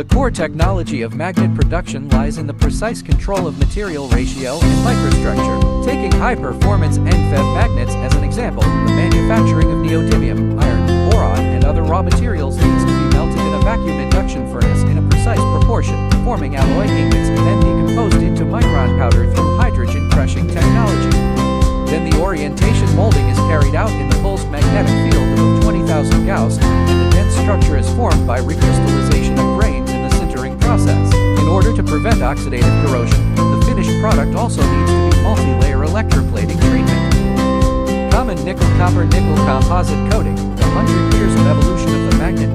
The core technology of magnet production lies in the precise control of material ratio and microstructure. Taking high-performance NFeB magnets as an example, the manufacturing of neodymium, iron, boron, and other raw materials needs to be melted in a vacuum induction furnace in a precise proportion, forming alloy ingots and then decomposed into micron powder through hydrogen crushing technology. Then the orientation molding is carried out in the pulsed magnetic field of 20,000 Gauss, and the dense structure is formed by recrystallization of grains in the sintering process. In order to prevent oxidative corrosion, the finished product also needs to be multi-layer electroplating treatment. Common nickel-copper-nickel composite coating. The 100 years of evolution of the magnet